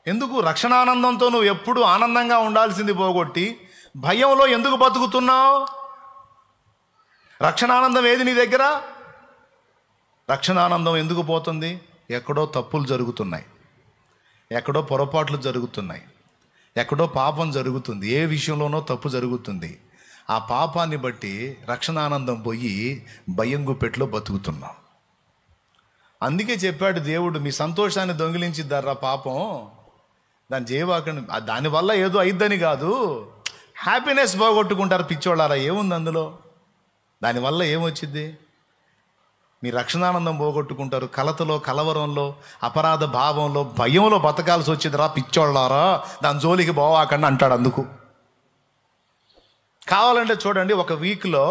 ఎందుకు రక్షణానందంతో నువ్వు ఎప్పుడు ఆనందంగా ఉండాల్సింది పోగొట్టి భయంలో ఎందుకు బతుకుతున్నావు? రక్షణానందం ఏది నీ దగ్గర? రక్షణానందం ఎందుకు పోతుంది? ఎక్కడో తప్పులు జరుగుతున్నాయి, ఎక్కడో పొరపాట్లు జరుగుతున్నాయి, ఎక్కడో పాపం జరుగుతుంది, ఏ విషయంలోనో తప్పు జరుగుతుంది. ఆ పాపాన్ని బట్టి రక్షణానందం పోయి భయం గుప్పెట్లో బతుకుతున్నాం. అందుకే చెప్పాడు దేవుడు, మీ సంతోషాన్ని దొంగిలించిద్దారా పాపం, దాని చేయవాకండి. దానివల్ల ఏదో అయిద్దని కాదు, హ్యాపీనెస్ పోగొట్టుకుంటారు పిచ్చోళ్ళారా. ఏముంది అందులో? దానివల్ల ఏమొచ్చింది? మీ రక్షణానందం పోగొట్టుకుంటారు. కలతలో, కలవరంలో, అపరాధ భావంలో, భయంలో బతకాల్సి వచ్చిందిరా పిచ్చోళ్ళారా, దాని జోలికి పోవాకండి అంటాడు. అందుకు కావాలంటే చూడండి, ఒక వీక్లో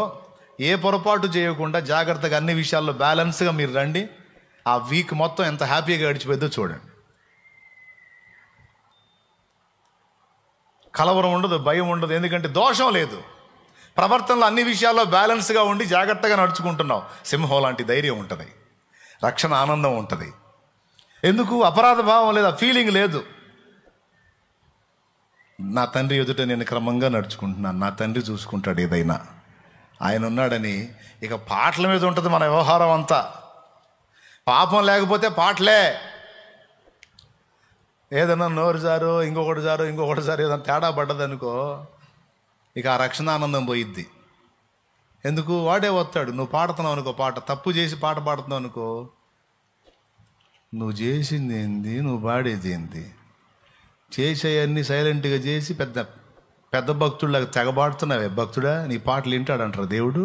ఏ పొరపాటు చేయకుండా జాగ్రత్తగా అన్ని విషయాల్లో బ్యాలెన్స్గా మీరు రండి. ఆ వీక్ మొత్తం ఎంత హ్యాపీగా గడిచిపోద్దో చూడండి. కలవరం ఉండదు, భయం ఉండదు, ఎందుకంటే దోషం లేదు. ప్రవర్తనలో అన్ని విషయాల్లో బ్యాలెన్స్గా ఉండి జాగ్రత్తగా నడుచుకుంటున్నావు. సింహం లాంటి ధైర్యం ఉంటుంది, రక్షణ ఆనందం ఉంటుంది. ఎందుకు? అపరాధ భావం లేదు, ఆ ఫీలింగ్ లేదు. నా తండ్రి ఎదుట నేను క్రమంగా నడుచుకుంటున్నాను, నా తండ్రి చూసుకుంటాడు ఏదైనా, ఆయన ఉన్నాడని. ఇక పాటల మీద ఉంటుంది మన వ్యవహారం అంతా. పాపం లేకపోతే పాటలే. ఏదైనా నోరు జారు, ఇంకొకటి జారు ఏదైనా తేడా పడ్డదనుకో, ఇక ఆ రక్షణానందం పోయిద్ది. ఎందుకు? వాడే వస్తాడు. నువ్వు పాడుతున్నావు అనుకో, పాట తప్పు చేసి పాట పాడుతున్నావు అనుకో, నువ్వు చేసింది ఏంది, నువ్వు పాడేది ఏంది, చేసేవన్నీ సైలెంట్గా చేసి పెద్ద పెద్ద భక్తుడిలాగా తెగబాడుతున్నావే. భక్తుడా, నీ పాటలు వింటాడంటారు దేవుడు.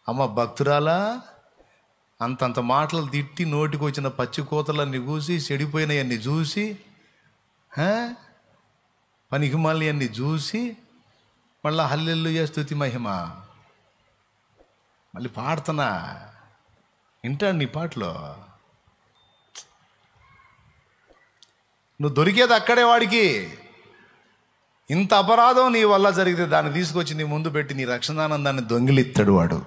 అమ్మ భక్తురాలా, అంతంత మాటలు తిట్టి నోటికి వచ్చిన పచ్చి కూతలన్నీ కూసి, చెడిపోయినవన్నీ చూసి, పనికి మళ్ళీ అన్నీ చూసి, మళ్ళీ హల్లెలూయా స్తుతి మహిమ మళ్ళీ పాడుతున్నా, వింటాడు నీ పాటలో. నువ్వు దొరికేది అక్కడే వాడికి. ఇంత అపరాధం నీ వల్ల జరిగితే దాన్ని తీసుకొచ్చి నీ ముందు పెట్టి నీ రక్షణానందాన్ని దొంగిలిస్తాడు వాడు.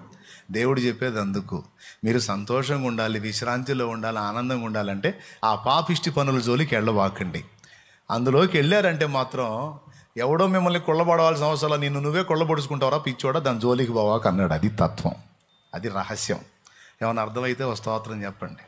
దేవుడు చెప్పేది అందుకు, మీరు సంతోషంగా ఉండాలి, విశ్రాంతిలో ఉండాలి, ఆనందంగా ఉండాలంటే ఆ పాపిష్టి పనుల జోలికి వెళ్ళవాకండి. అందులోకి వెళ్ళారంటే మాత్రం ఎవడో మిమ్మల్ని కొల్లబడవలసిన అవసరం, నిన్ను నువ్వే కొల్లబొడుచుకుంటావరా పిచ్చోడా, దాని జోలికి పోవాక అన్నాడు. అది తత్వం, అది రహస్యం. ఏమైనా అర్థమైతే ఓ స్తోత్రం చెప్పండి.